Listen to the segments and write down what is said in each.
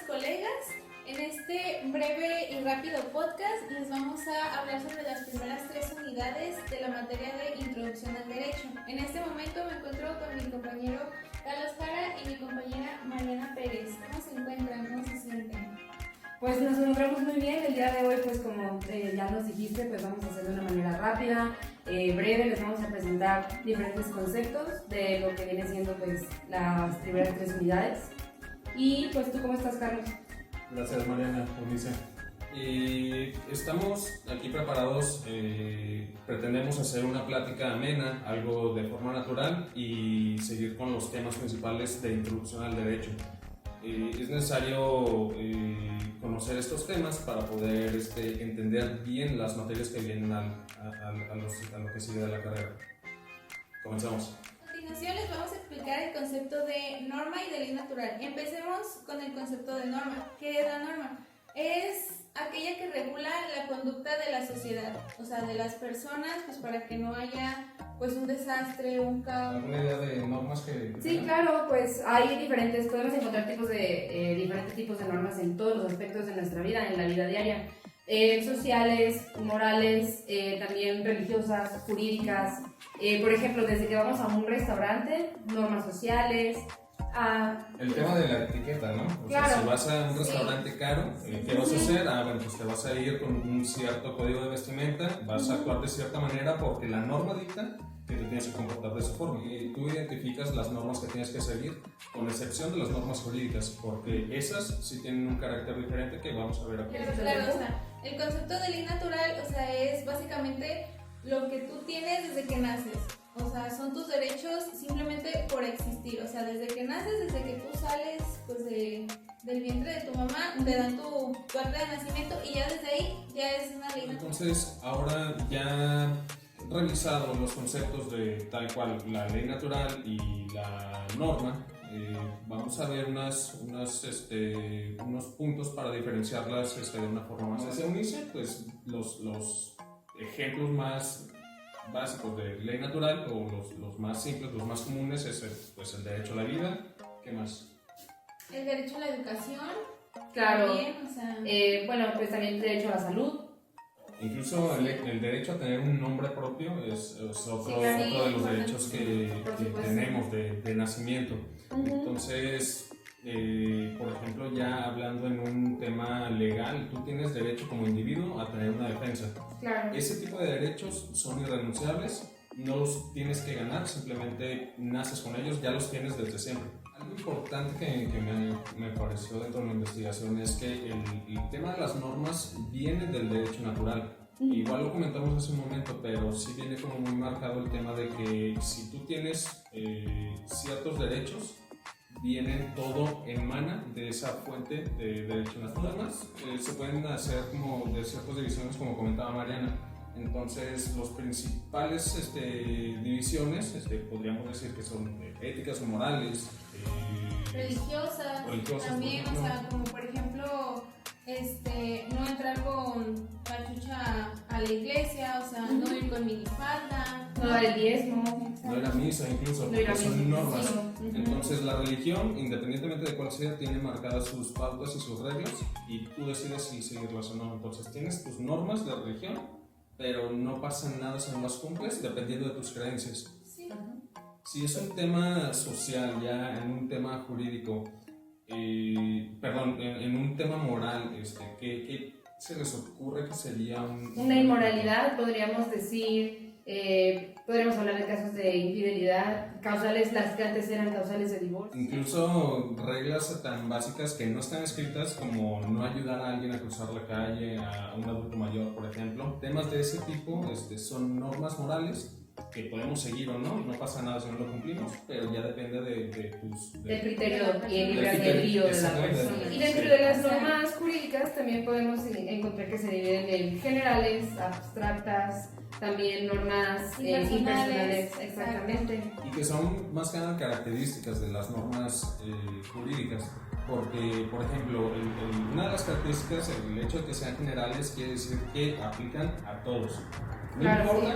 colegas. En este breve y rápido podcast les vamos a hablar sobre las primeras 3 unidades de la materia de Introducción al Derecho. En este momento me encuentro con mi compañero Carlos Jara y mi compañera Mariana Pérez. ¿Cómo se encuentran? ¿Cómo se sienten? Pues nos encontramos muy bien. El día de hoy, pues como ya nos dijiste, pues vamos a hacer de una manera rápida, breve. Les vamos a presentar diferentes conceptos de lo que viene siendo pues las primeras 3 unidades. Y pues, ¿tú cómo estás, Carlos? Gracias, Mariana, Unice. Estamos aquí preparados, pretendemos hacer una plática amena, algo de forma natural y seguir con los temas principales de Introducción al Derecho. Es necesario conocer estos temas para poder entender bien las materias que vienen a lo que sigue de la carrera. Comenzamos. A continuación les vamos a explicar el concepto de norma y de ley natural. Empecemos con el concepto de norma. ¿Qué es la norma? Es aquella que regula la conducta de la sociedad, o sea, de las personas, pues para que no haya pues un desastre, un caos. ¿Alguna idea de normas que...? Sí, claro, pues hay podemos encontrar diferentes tipos de normas en todos los aspectos de nuestra vida, en la vida diaria. Sociales, morales, también religiosas, jurídicas. Por ejemplo, desde que vamos a un restaurante, normas sociales. El tema de la etiqueta, ¿no? O claro. sea, si vas a un restaurante caro, ¿qué vas a hacer? Bueno, pues te vas a ir con un cierto código de vestimenta, vas a actuar de cierta manera porque la norma dicta que te tienes que comportar de esa forma. Y tú identificas las normas que tienes que seguir, con excepción de las normas jurídicas, porque esas sí tienen un carácter diferente que vamos a ver aquí. Claro, o sea, el concepto de ley natural, o sea, es básicamente lo que tú tienes desde que naces. O sea, son tus derechos simplemente por existir. O sea, desde que naces, desde que tú sales pues del vientre de tu mamá, te dan tu acta de nacimiento y ya desde ahí ya es una ley natural. Entonces, ahora ya revisado los conceptos de tal cual la ley natural y la norma, vamos a ver unos puntos para diferenciarlas de una forma más. Se unice, pues los ejemplos más básicos de ley natural o los más simples, los más comunes es el derecho a la vida. ¿Qué más? El derecho a la educación. Claro. También, o sea, Bueno, pues también el derecho a la salud. Incluso el derecho a tener un nombre propio es otro de los derechos que tenemos de nacimiento. Entonces, por ejemplo, ya hablando en un tema legal, tú tienes derecho como individuo a tener una defensa. Claro. Ese tipo de derechos son irrenunciables, no los tienes que ganar, simplemente naces con ellos, ya los tienes desde siempre. Algo importante que me pareció dentro de la investigación es que el tema de las normas viene del derecho natural. Igual lo comentamos hace un momento, pero sí viene como muy marcado el tema de que si tú tienes ciertos derechos, todo emana de esa fuente de derecho natural. Además, se pueden hacer como de ciertas divisiones, como comentaba Mariana. Entonces, los principales divisiones, podríamos decir que son éticas o morales, religiosas también, o sea, como por ejemplo, no entrar con cachucha a la iglesia, o sea, no ir con minifalda, no dar el diezmo, no ir a misa incluso, porque son normas. Sí. Entonces la religión, independientemente de cuál sea, tiene marcadas sus pautas y sus reglas y tú decides si seguirlas o no. Entonces tienes tus normas de religión, pero no pasa nada si no las cumples, dependiendo de tus creencias. Sí. Si es un tema social, ya en un tema jurídico, en un tema moral, ¿qué se les ocurre que sería una inmoralidad? Podríamos decir, podríamos hablar de casos de infidelidad, causales, las que antes eran causales de divorcio. Incluso reglas tan básicas que no están escritas, como no ayudar a alguien a cruzar la calle, a un adulto mayor, por ejemplo. Temas de ese tipo son normas morales que podemos seguir o no, no pasa nada si no lo cumplimos, pero ya depende del criterio y el libre albedrío de la persona. Y dentro de las normas jurídicas también podemos encontrar que se dividen en generales, abstractas, también normas impersonales, exactamente. Y que son más que nada características de las normas jurídicas, porque, por ejemplo, una de las características, el hecho de que sean generales, quiere decir que aplican a todos. No claro, importa,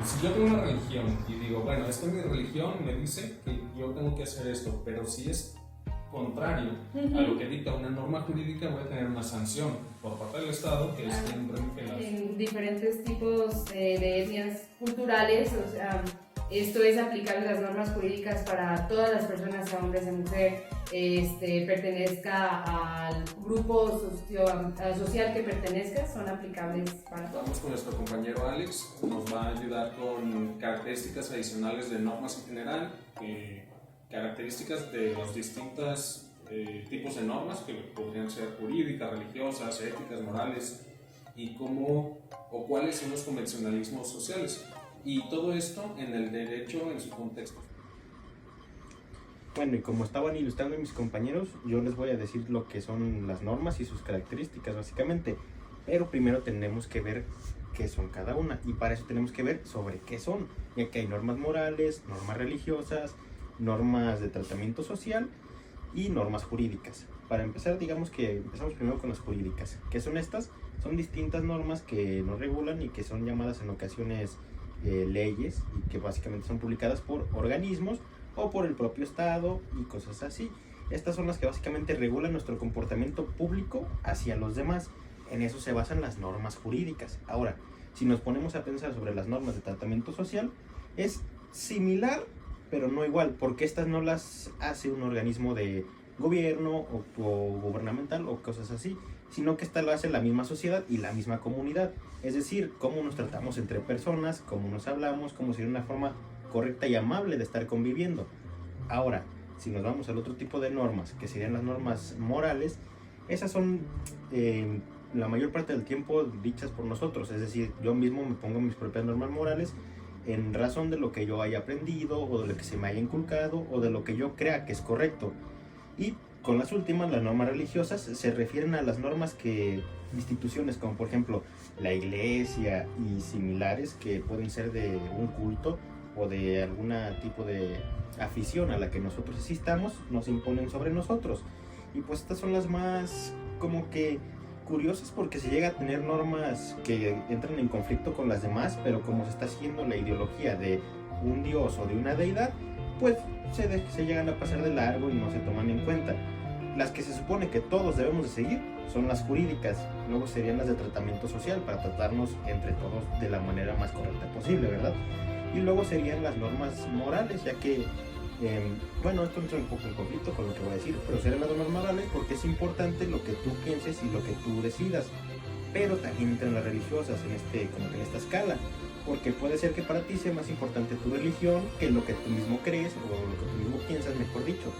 si yo tengo una religión y digo, bueno, esta es mi religión, me dice que yo tengo que hacer esto, pero si es contrario a lo que dicta una norma jurídica, voy a tener una sanción por parte del Estado, que es quien rige las... En diferentes tipos de etnias culturales, o sea, esto es aplicable las normas jurídicas para todas las personas, sea hombre, sea mujer, pertenezca al grupo social que pertenezca, son aplicables para todos. Vamos con nuestro compañero Alex, nos va a ayudar con características adicionales de normas en general, características de los distintos tipos de normas que podrían ser jurídicas, religiosas, éticas, morales, y cómo o cuáles son los convencionalismos sociales. Y todo esto en el derecho en su contexto. Bueno, y como estaban ilustrando mis compañeros, yo les voy a decir lo que son las normas y sus características básicamente. Pero primero tenemos que ver qué son cada una, y para eso tenemos que ver sobre qué son, ya que hay normas morales, normas religiosas, normas de tratamiento social y normas jurídicas. Para empezar, digamos que empezamos primero con las jurídicas. ¿Qué son estas? Son distintas normas que nos regulan y que son llamadas en ocasiones leyes, y que básicamente son publicadas por organismos o por el propio Estado y cosas así. Estas son las que básicamente regulan nuestro comportamiento público hacia los demás. En eso se basan las normas jurídicas. Ahora, si nos ponemos a pensar sobre las normas de tratamiento social, es similar, pero no igual, porque estas no las hace un organismo de gobierno o gubernamental o cosas así, sino que esta lo hace la misma sociedad y la misma comunidad. Es decir, cómo nos tratamos entre personas, cómo nos hablamos, cómo sería una forma correcta y amable de estar conviviendo. Ahora, si nos vamos al otro tipo de normas, que serían las normas morales, esas son la mayor parte del tiempo dichas por nosotros. Es decir, yo mismo me pongo mis propias normas morales en razón de lo que yo haya aprendido, o de lo que se me haya inculcado, o de lo que yo crea que es correcto. Y con las últimas, las normas religiosas, se refieren a las normas que instituciones como por ejemplo la iglesia y similares, que pueden ser de un culto o de algún tipo de afición a la que nosotros asistamos, nos imponen sobre nosotros. Y pues estas son las más como que curiosas, porque se llega a tener normas que entran en conflicto con las demás, pero como se está siguiendo la ideología de un dios o de una deidad, pues se llegan a pasar de largo y no se toman en cuenta. Las que se supone que todos debemos de seguir son las jurídicas, luego serían las de tratamiento social, para tratarnos entre todos de la manera más correcta posible, ¿verdad? Y luego serían las normas morales, ya que, bueno, esto entra un poco en conflicto con lo que voy a decir, pero serían las normas morales porque es importante lo que tú pienses y lo que tú decidas. Pero también entran las religiosas como que en esta escala, porque puede ser que para ti sea más importante tu religión que lo que tú mismo crees, o lo que tú mismo piensas, mejor dicho.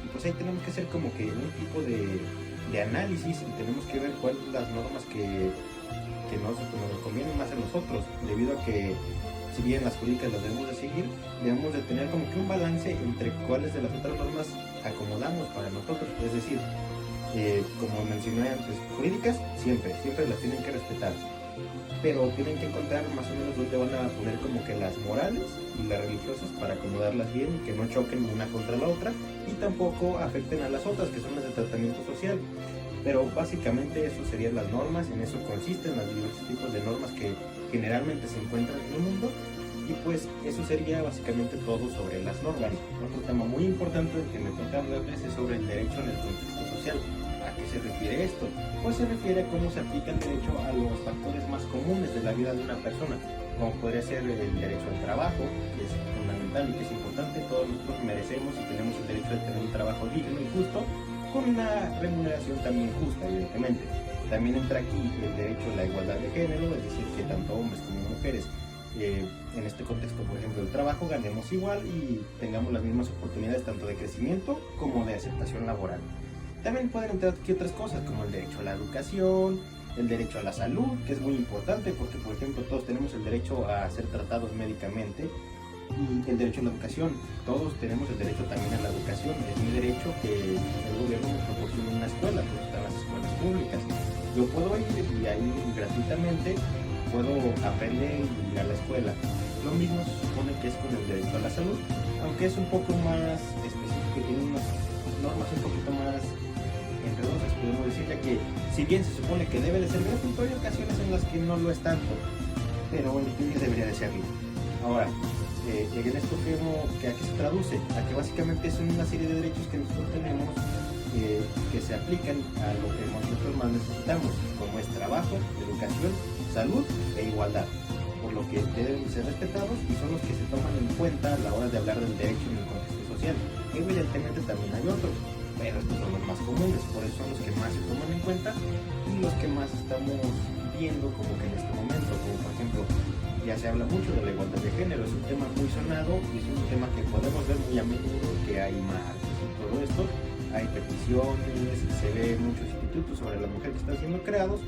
Y pues ahí tenemos que hacer como que un tipo de análisis, y tenemos que ver cuáles son las normas que nos convienen más a nosotros, debido a que si bien las jurídicas las debemos de seguir, debemos de tener como que un balance entre cuáles de las otras normas acomodamos para nosotros. Es decir, como mencioné antes, jurídicas siempre las tienen que respetar, pero tienen que encontrar más o menos dónde van a poner como que las morales y las religiosas, para acomodarlas bien y que no choquen una contra la otra, y tampoco afecten a las otras, que son las de tratamiento social. Pero básicamente eso serían las normas, en eso consisten los diversos tipos de normas que generalmente se encuentran en el mundo. Y pues eso sería básicamente todo sobre las normas. Otro tema muy importante que me toca hablarles es sobre el derecho en el contexto social. ¿A qué se refiere esto? Pues se refiere a cómo se aplica el derecho a los factores más comunes de la vida de una persona, como podría ser el derecho al trabajo, que es fundamental y que es importante. Todos nosotros merecemos y tenemos el derecho de tener un trabajo digno y justo, con una remuneración también justa, evidentemente. También entra aquí el derecho a la igualdad de género, es decir, que tanto hombres como mujeres, en este contexto, por ejemplo, el trabajo, ganemos igual y tengamos las mismas oportunidades tanto de crecimiento como de aceptación laboral. También pueden entrar aquí otras cosas, como el derecho a la educación, el derecho a la salud, que es muy importante porque, por ejemplo, todos tenemos el derecho a ser tratados médicamente, y el derecho a la educación. Todos tenemos el derecho también a la educación. Es mi derecho que el gobierno me proporcione una escuela, porque están las escuelas públicas. Yo puedo ir y ahí gratuitamente puedo aprender y ir a la escuela. Lo mismo se supone que es con el derecho a la salud, aunque es un poco más específico, tiene unas normas un poquito más enredosas, podemos decir, ya que si bien se supone que debe de ser gratuito, hay ocasiones en las que no lo es tanto, pero en fin, debería de serlo. Ahora, en esto que a qué se traduce, a que básicamente son una serie de derechos que nosotros tenemos que se aplican a lo que nosotros más necesitamos, como es trabajo, educación, salud e igualdad, por lo que deben ser respetados y son los que se toman en cuenta a la hora de hablar del derecho en el contexto social. Evidentemente también hay otros, pero estos son los más comunes, por eso son los que más se toman en cuenta y los que más estamos viendo como que en este momento, como por ejemplo, ya se habla mucho de la igualdad de género, es un tema muy sonado y es un tema que podemos ver muy a menudo, que hay marchas y todo esto, hay peticiones, se ve muchos institutos sobre la mujer que están siendo creados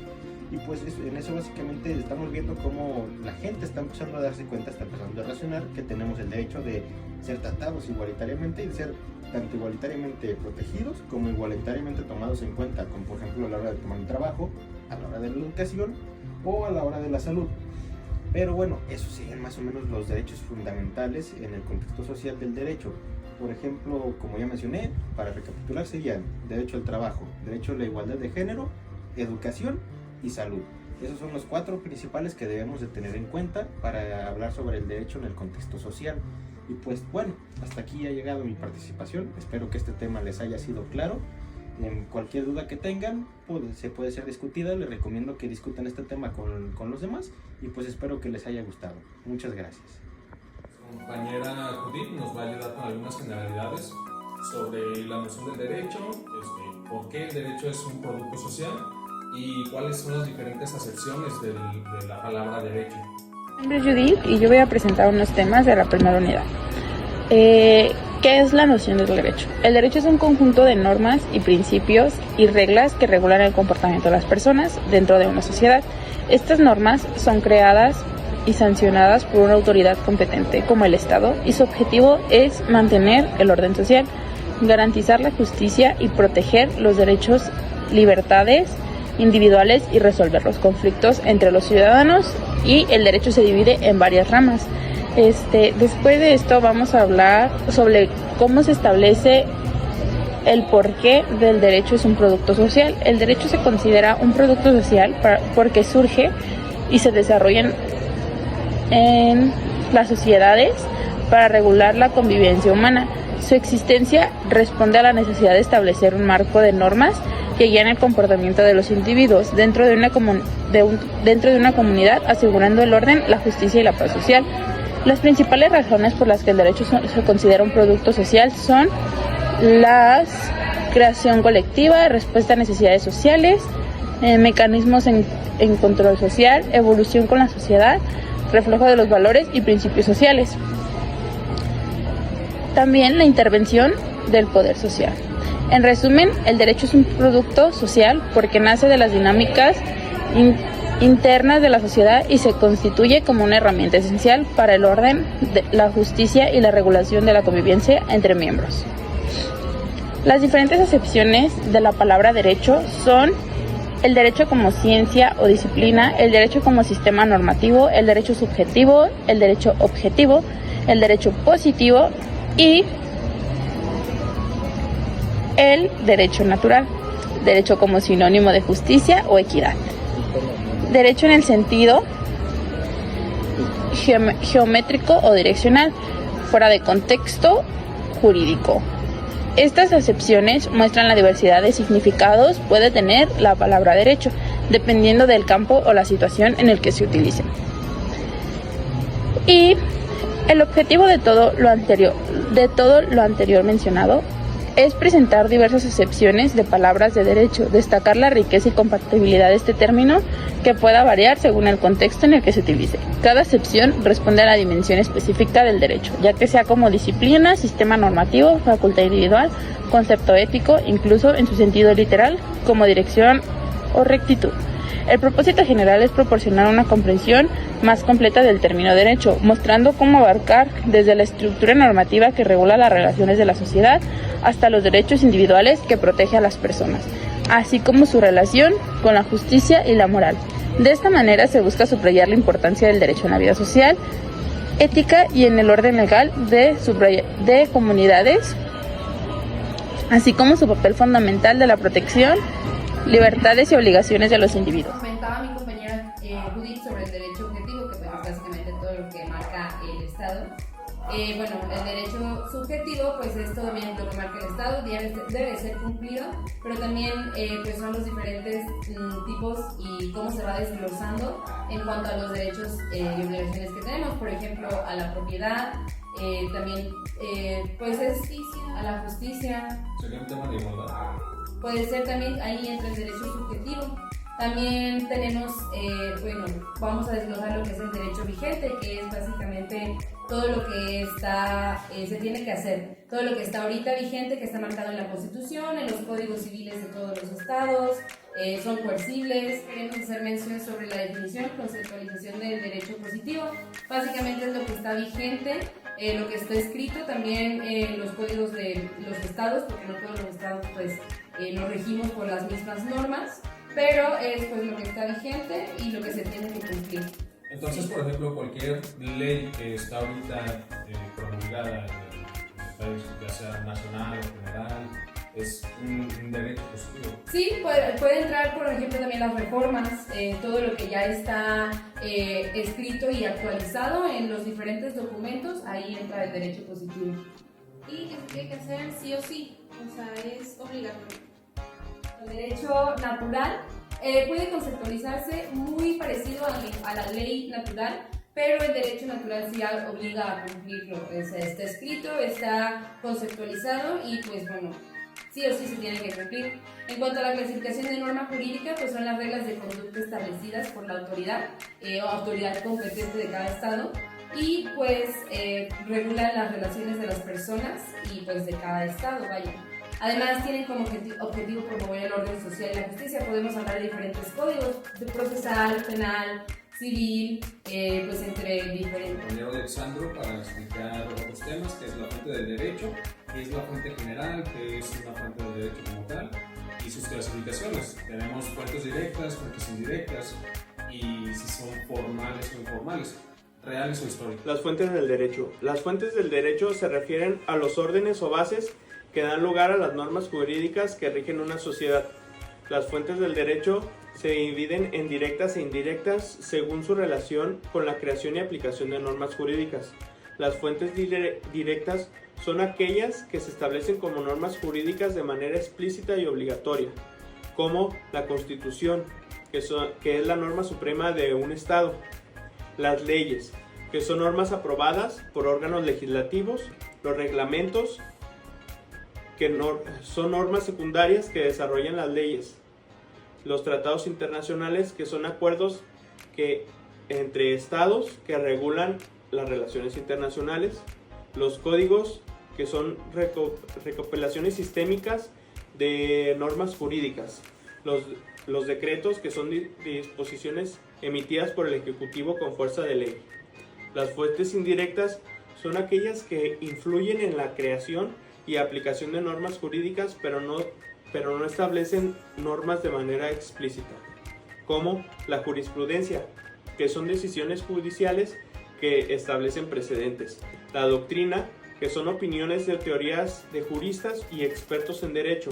y pues en eso básicamente estamos viendo cómo la gente está empezando a darse cuenta, está empezando a razonar que tenemos el derecho de ser tratados igualitariamente y de ser tanto igualitariamente protegidos como igualitariamente tomados en cuenta, como por ejemplo a la hora de tomar un trabajo, a la hora de la educación o a la hora de la salud. Pero bueno, esos serían más o menos los derechos fundamentales en el contexto social del derecho. Por ejemplo, como ya mencioné, para recapitular serían derecho al trabajo, derecho a la igualdad de género, educación y salud. Esos son los 4 principales que debemos de tener en cuenta para hablar sobre el derecho en el contexto social. Y pues bueno, hasta aquí ha llegado mi participación. Espero que este tema les haya sido claro. En cualquier duda que tengan, se puede ser discutida. Les recomiendo que discutan este tema con los demás y pues espero que les haya gustado. Muchas gracias. Compañera Judith nos va a ayudar con algunas generalidades sobre la noción del derecho, por qué el derecho es un producto social y cuáles son las diferentes acepciones de la palabra derecho. Mi nombre es Judith y yo voy a presentar unos temas de la primera unidad. ¿Qué es la noción del derecho? El derecho es un conjunto de normas y principios y reglas que regulan el comportamiento de las personas dentro de una sociedad. Estas normas son creadas y sancionadas por una autoridad competente como el Estado y su objetivo es mantener el orden social, garantizar la justicia y proteger los derechos, libertades individuales y resolver los conflictos entre los ciudadanos, y el derecho se divide en varias ramas. Después de esto vamos a hablar sobre cómo se establece el porqué del derecho es un producto social. El derecho se considera un producto social porque surge y se desarrolla en las sociedades para regular la convivencia humana. Su existencia responde a la necesidad de establecer un marco de normas que guían el comportamiento de los individuos dentro de una comunidad, asegurando el orden, la justicia y la paz social. Las principales razones por las que el derecho se considera un producto social son la creación colectiva, respuesta a necesidades sociales, mecanismos en control social, evolución con la sociedad, reflejo de los valores y principios sociales. También la intervención del poder social. En resumen, el derecho es un producto social porque nace de las dinámicas internas de la sociedad y se constituye como una herramienta esencial para el orden, la justicia y la regulación de la convivencia entre miembros. Las diferentes acepciones de la palabra derecho son el derecho como ciencia o disciplina, el derecho como sistema normativo, el derecho subjetivo, el derecho objetivo, el derecho positivo y el derecho natural, derecho como sinónimo de justicia o equidad. Derecho en el sentido geométrico o direccional, fuera de contexto jurídico. Estas acepciones muestran la diversidad de significados que puede tener la palabra derecho, dependiendo del campo o la situación en el que se utilice. Y el objetivo de todo lo anterior mencionado es presentar diversas acepciones de palabras de derecho, destacar la riqueza y compatibilidad de este término que pueda variar según el contexto en el que se utilice. Cada acepción responde a la dimensión específica del derecho, ya que sea como disciplina, sistema normativo, facultad individual, concepto ético, incluso en su sentido literal, como dirección o rectitud. El propósito general es proporcionar una comprensión más completa del término derecho, mostrando cómo abarcar desde la estructura normativa que regula las relaciones de la sociedad hasta los derechos individuales que protege a las personas, así como su relación con la justicia y la moral. De esta manera se busca subrayar la importancia del derecho en la vida social, ética y en el orden legal de comunidades, así como su papel fundamental de la protección, libertades y obligaciones de los individuos. Comentaba mi compañera Judith sobre el derecho objetivo, que pues es básicamente todo lo que marca el Estado. bueno, el derecho subjetivo pues es todo bien lo que marca el Estado, debe ser cumplido, pero también pues son los diferentes tipos y cómo se va desglosando en cuanto a los derechos y obligaciones que tenemos, por ejemplo, a la propiedad, también pues es a la justicia. Sería un tema de igualdad. Puede ser también, ahí entra el derecho subjetivo. También tenemos, bueno, vamos a desglosar lo que es el derecho vigente, que es básicamente todo lo que está, se tiene que hacer, todo lo que está ahorita vigente, que está marcado en la Constitución, en los códigos civiles de todos los estados, son coercibles. Queremos hacer mención sobre la definición, conceptualización del derecho positivo. Básicamente es lo que está vigente, lo que está escrito también en los códigos de los estados, porque no todos los estados pues nos regimos por las mismas normas, pero es pues lo que está vigente y lo que se tiene que cumplir. Entonces, por ejemplo, cualquier ley que está ahorita promulgada en el país, ya sea nacional o general, es un derecho positivo. Sí, puede entrar, por ejemplo, también las reformas, todo lo que ya está escrito y actualizado en los diferentes documentos, ahí entra el derecho positivo. Y que se tiene que hacer sí o sí, o sea, es obligatorio. El derecho natural puede conceptualizarse muy parecido a la ley natural, pero el derecho natural sí obliga a cumplirlo. Está escrito, está conceptualizado y pues bueno, sí o sí se tiene que cumplir. En cuanto a la clasificación de norma jurídica, pues son las reglas de conducta establecidas por la autoridad o autoridad competente de cada estado y pues regulan las relaciones de las personas y pues de cada estado, vaya. Además tienen como objetivo promover el orden social y la justicia. Podemos hablar de diferentes códigos, de procesal, penal, civil, pues entre diferentes. Compañero Alexandro para explicar otros temas, que es la fuente del derecho, que es la fuente general, que es una fuente del derecho como tal, y sus clasificaciones. Tenemos fuentes directas, fuentes indirectas, y si son formales o informales, reales o históricas. Las fuentes del derecho. Las fuentes del derecho se refieren a los órdenes o bases que dan lugar a las normas jurídicas que rigen una sociedad. Las fuentes del derecho se dividen en directas e indirectas según su relación con la creación y aplicación de normas jurídicas. Las fuentes directas son aquellas que se establecen como normas jurídicas de manera explícita y obligatoria, como la Constitución, que es la norma suprema de un Estado. Las leyes, que son normas aprobadas por órganos legislativos. Los reglamentos, que son normas secundarias que desarrollan las leyes. Los tratados internacionales, que son acuerdos entre estados que regulan las relaciones internacionales. Los códigos, que son recopilaciones sistémicas de normas jurídicas. Los decretos, que son disposiciones emitidas por el Ejecutivo con fuerza de ley. Las fuentes indirectas son aquellas que influyen en la creación y aplicación de normas jurídicas, pero no establecen normas de manera explícita, como la jurisprudencia, que son decisiones judiciales que establecen precedentes. La doctrina, que son opiniones de teorías de juristas y expertos en derecho.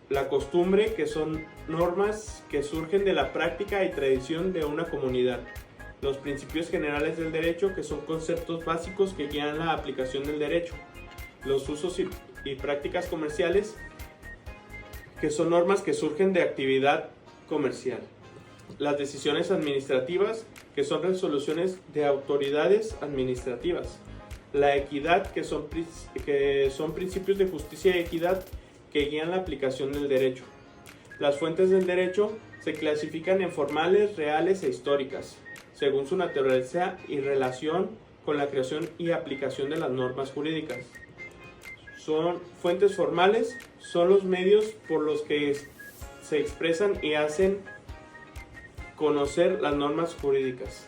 La costumbre, que son normas que surgen de la práctica y tradición de una comunidad. Los principios generales del derecho, que son conceptos básicos que guían la aplicación del derecho. Los usos y prácticas comerciales, que son normas que surgen de actividad comercial. Las decisiones administrativas, que son resoluciones de autoridades administrativas. La equidad, que son principios de justicia y equidad que guían la aplicación del derecho. Las fuentes del derecho se clasifican en formales, reales e históricas, según su naturaleza y relación con la creación y aplicación de las normas jurídicas. Son fuentes formales, son los medios por los que se expresan y hacen conocer las normas jurídicas,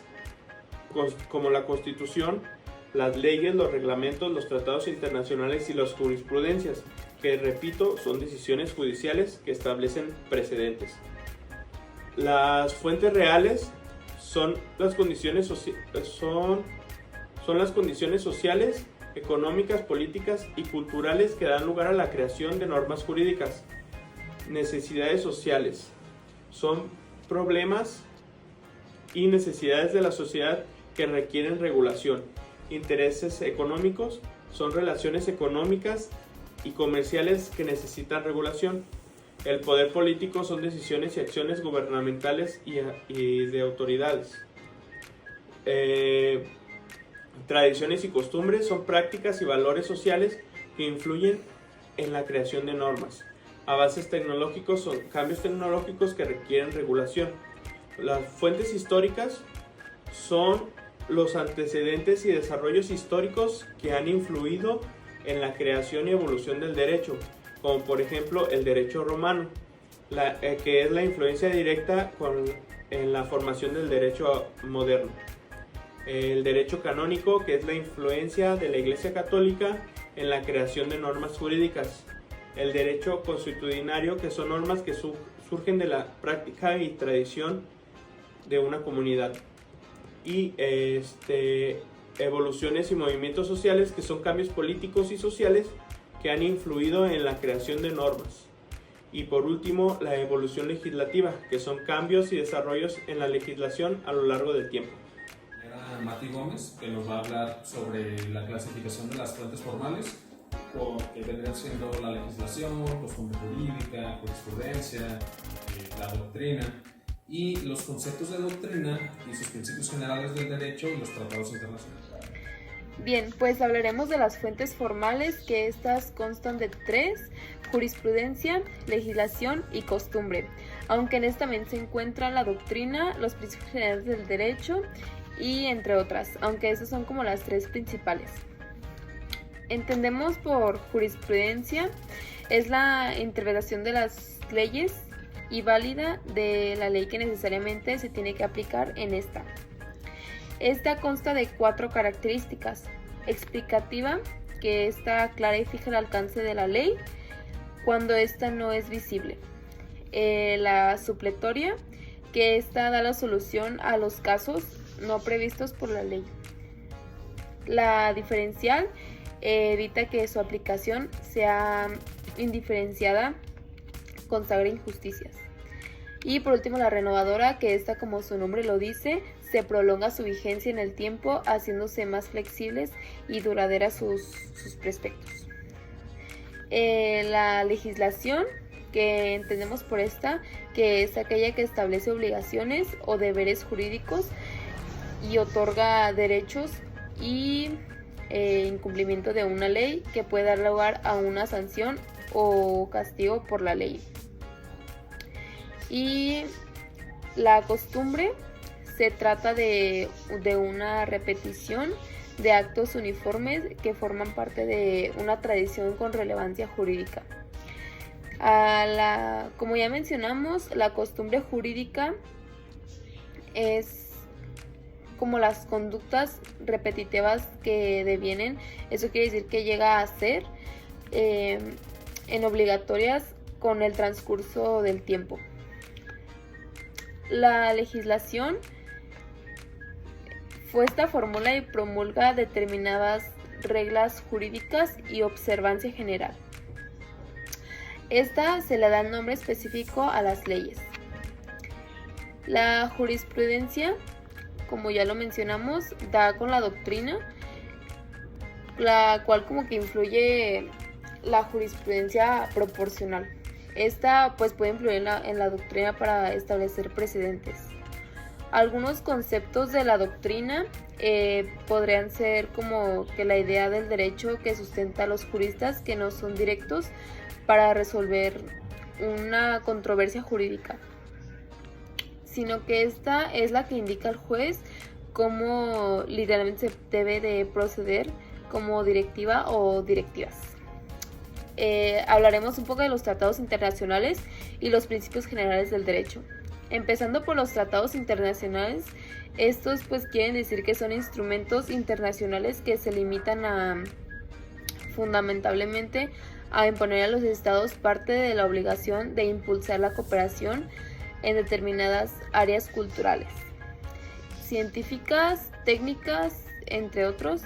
como la Constitución, las leyes, los reglamentos, los tratados internacionales y las jurisprudencias, que repito, son decisiones judiciales que establecen precedentes. Las fuentes reales son las condiciones sociales, económicas, políticas y culturales que dan lugar a la creación de normas jurídicas. Necesidades sociales son problemas y necesidades de la sociedad que requieren regulación. intereses económicos, son relaciones económicas y comerciales que necesitan regulación. El poder político son decisiones y acciones gubernamentales y de autoridades. Tradiciones y costumbres son prácticas y valores sociales que influyen en la creación de normas. Avances tecnológicos son cambios tecnológicos que requieren regulación. Las fuentes históricas son los antecedentes y desarrollos históricos que han influido en la creación y evolución del derecho, como por ejemplo el derecho romano, que es la influencia directa en la formación del derecho moderno. El derecho canónico, que es la influencia de la Iglesia Católica en la creación de normas jurídicas. El derecho consuetudinario, que son normas que surgen de la práctica y tradición de una comunidad. Y evoluciones y movimientos sociales, que son cambios políticos y sociales que han influido en la creación de normas. Y por último, la evolución legislativa, que son cambios y desarrollos en la legislación a lo largo del tiempo. Mati Gómez, que nos va a hablar sobre la clasificación de las fuentes formales, que vendrían siendo la legislación, costumbre jurídica, jurisprudencia, la doctrina, y los conceptos de doctrina y sus principios generales del derecho y los tratados internacionales. Bien, pues hablaremos de las fuentes formales, que estas constan de 3: jurisprudencia, legislación y costumbre, aunque en esta también se encuentran la doctrina, los principios generales del derecho y entre otras, aunque estas son como las 3 principales. Entendemos por jurisprudencia es la interpretación de las leyes y válida de la ley que necesariamente se tiene que aplicar en esta. Esta consta de 4 características: explicativa, que esta aclara y fija el alcance de la ley cuando esta no es visible; la supletoria, que esta da la solución a los casos no previstos por la ley; la diferencial, evita que su aplicación sea indiferenciada, consagra injusticias; y por último la renovadora, que esta, como su nombre lo dice, se prolonga su vigencia en el tiempo, haciéndose más flexibles y duraderas sus preceptos. La legislación, que entendemos por esta, que es aquella que establece obligaciones o deberes jurídicos y otorga derechos y incumplimiento de una ley, que puede dar lugar a una sanción o castigo por la ley. Y la costumbre se trata de una repetición de actos uniformes que forman parte de una tradición con relevancia jurídica. Como ya mencionamos, la costumbre jurídica es como las conductas repetitivas que devienen, eso quiere decir que llega a ser en obligatorias con el transcurso del tiempo. La legislación esta formula y promulga determinadas reglas jurídicas y observancia general. Esta se le da nombre específico a las leyes. La jurisprudencia, como ya lo mencionamos, da con la doctrina, la cual como que influye la jurisprudencia proporcional. Esta pues puede influir en la doctrina para establecer precedentes. Algunos conceptos de la doctrina podrían ser como que la idea del derecho que sustenta a los juristas, que no son directos para resolver una controversia jurídica, sino que esta es la que indica al juez cómo literalmente se debe de proceder como directiva o directivas. Hablaremos un poco de los tratados internacionales y los principios generales del derecho. Empezando por los tratados internacionales, estos pues quieren decir que son instrumentos internacionales que se limitan fundamentalmente a imponer a los estados parte de la obligación de impulsar la cooperación en determinadas áreas culturales, científicas, técnicas, entre otros.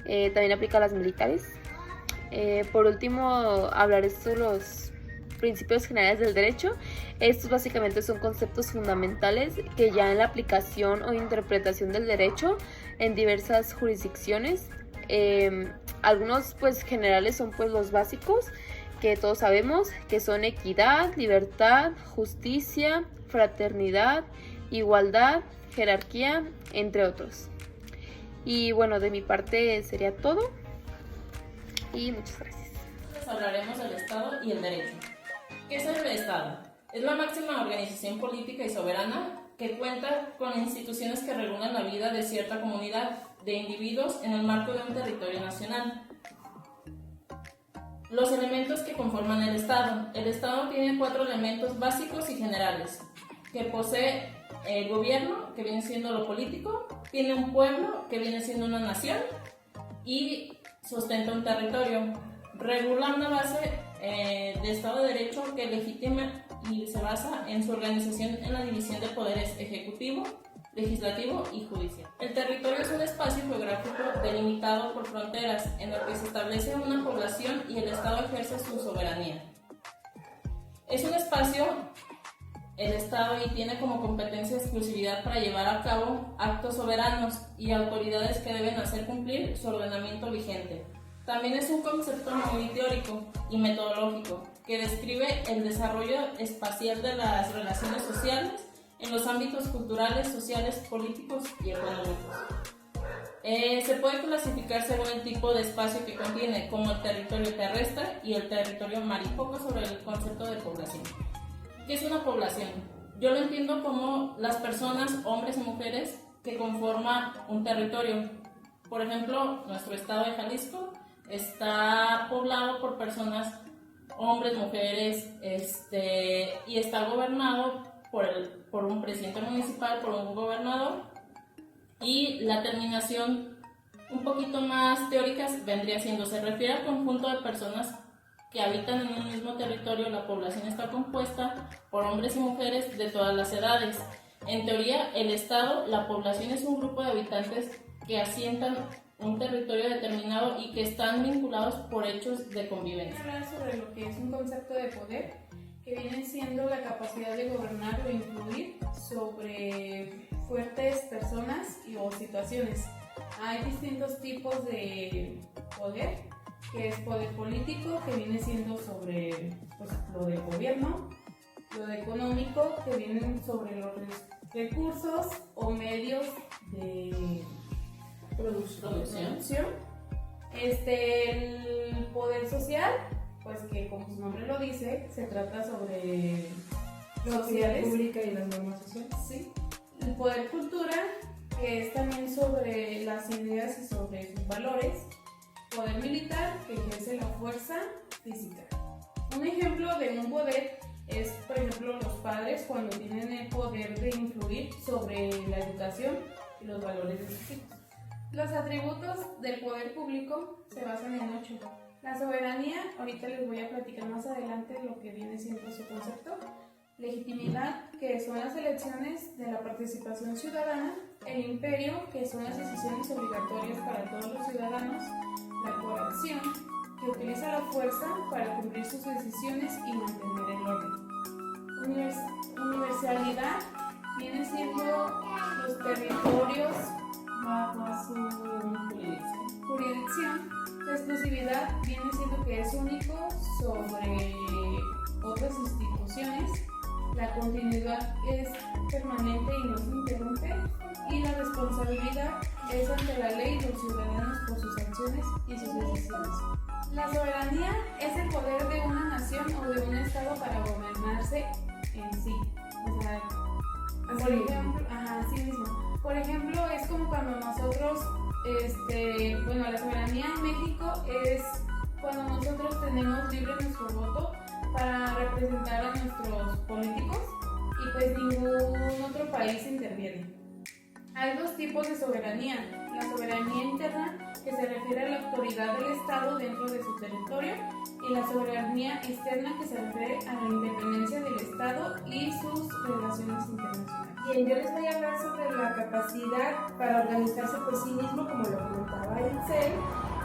También aplica a las militares. Por último, hablaré sobre los principios generales del derecho. Estos básicamente son conceptos fundamentales que ya en la aplicación o interpretación del derecho en diversas jurisdicciones. Algunos pues generales son pues los básicos que todos sabemos, que son equidad, libertad, justicia, fraternidad, igualdad, jerarquía, entre otros. Y bueno, de mi parte sería todo y muchas gracias. Hablaremos del Estado y el derecho. ¿Qué es el Estado? Es la máxima organización política y soberana que cuenta con instituciones que regulan la vida de cierta comunidad de individuos en el marco de un territorio nacional. Los elementos que conforman el Estado. El Estado tiene 4 elementos básicos y generales, que posee el gobierno, que viene siendo lo político, tiene un pueblo, que viene siendo una nación, y sustenta un territorio. Regula una base de Estado de Derecho que legitima y se basa en su organización en la división de poderes ejecutivo, legislativo y judicial. El territorio es un espacio geográfico delimitado por fronteras en el que se establece una población y el Estado ejerce su soberanía. Es un espacio, el Estado, y tiene como competencia exclusividad para llevar a cabo actos soberanos y autoridades que deben hacer cumplir su ordenamiento vigente. También es un concepto muy teórico y metodológico que describe el desarrollo espacial de las relaciones sociales en los ámbitos culturales, sociales, políticos y económicos. Se puede clasificar según el tipo de espacio que contiene, como el territorio terrestre y el territorio marítimo. Un poco sobre el concepto de población. ¿Qué es una población? Yo lo entiendo como las personas, hombres y mujeres, que conforman un territorio. Por ejemplo, nuestro estado de Jalisco está poblado por personas, hombres, mujeres, y está gobernado por un presidente municipal, por un gobernador, y la terminación un poquito más teórica vendría siendo, se refiere al conjunto de personas que habitan en un mismo territorio. La población está compuesta por hombres y mujeres de todas las edades. En teoría, el Estado, la población es un grupo de habitantes que asientan un territorio determinado y que están vinculados por hechos de convivencia. Voy a hablar sobre lo que es un concepto de poder, que viene siendo la capacidad de gobernar o influir sobre fuertes personas o situaciones. Hay distintos tipos de poder, que es poder político, que viene siendo sobre lo del gobierno, lo de económico, que vienen sobre los recursos o medios de producción. El poder social, pues que como su nombre lo dice, se trata sobre sociales, pública y las normas sociales. Sí. El poder cultural, que es también sobre las ideas y sobre sus valores. Poder militar, que ejerce la fuerza física. Un ejemplo de un poder es, por ejemplo, los padres cuando tienen el poder de influir sobre la educación y los valores de sus hijos. Los atributos del poder público se basan en 8. La soberanía, ahorita les voy a platicar más adelante lo que viene siendo su concepto. Legitimidad, que son las elecciones de la participación ciudadana. El imperio, que son las decisiones obligatorias para todos los ciudadanos. La coacción, que utiliza la fuerza para cumplir sus decisiones y mantener el orden. Universalidad viene siendo los territorios bajo su jurisdicción. La exclusividad viene siendo que es único sobre otras instituciones. La continuidad es permanente y no se interrumpe. Y la responsabilidad es ante la ley y los ciudadanos por sus acciones y sus decisiones. La soberanía es el poder de una nación o de un estado para gobernarse en sí. O sea, por ejemplo, así mismo. Por ejemplo, es como cuando nosotros, la soberanía en México es cuando nosotros tenemos libre nuestro voto para representar a nuestros políticos y pues ningún otro país interviene. Hay 2 tipos de soberanía: la soberanía interna, que se refiere a la autoridad del Estado dentro de su territorio, y la soberanía externa, que se refiere a la independencia del Estado y sus relaciones internacionales. Bien, yo les voy a hablar sobre la capacidad para organizarse por sí mismo, como lo comentaba Itzel.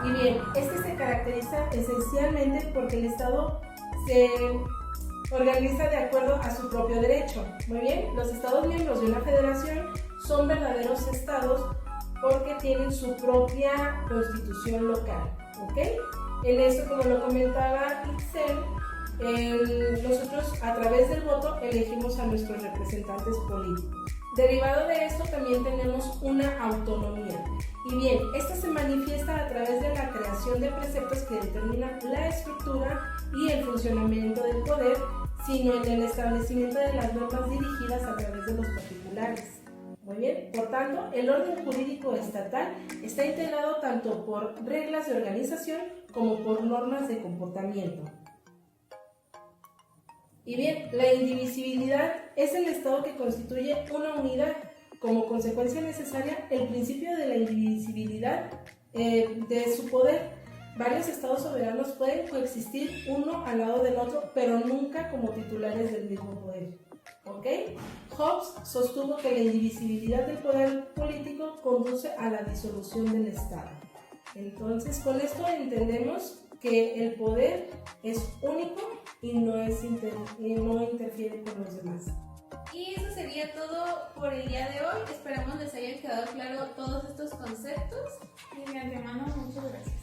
Y bien, se caracteriza esencialmente porque el Estado se organiza de acuerdo a su propio derecho. Muy bien, los Estados miembros de una federación son verdaderos estados porque tienen su propia constitución local, ¿ok? En esto, como lo comentaba Itzel, nosotros a través del voto elegimos a nuestros representantes políticos. Derivado de esto también tenemos una autonomía. Y bien, esta se manifiesta a través de la creación de preceptos que determinan la estructura y el funcionamiento del poder, sino en el establecimiento de las normas dirigidas a través de los particulares. Muy bien, por tanto, el orden jurídico estatal está integrado tanto por reglas de organización como por normas de comportamiento. Y bien, la indivisibilidad es el estado que constituye una unidad. Como consecuencia necesaria, el principio de la indivisibilidad de su poder. Varios estados soberanos pueden coexistir uno al lado del otro, pero nunca como titulares del mismo poder. ¿Ok? Hobbes sostuvo que la indivisibilidad del poder político conduce a la disolución del Estado. Entonces, con esto entendemos que el poder es único y no interfiere con los demás. Y eso sería todo por el día de hoy. Esperamos les hayan quedado claro todos estos conceptos. Y de antemano, muchas gracias.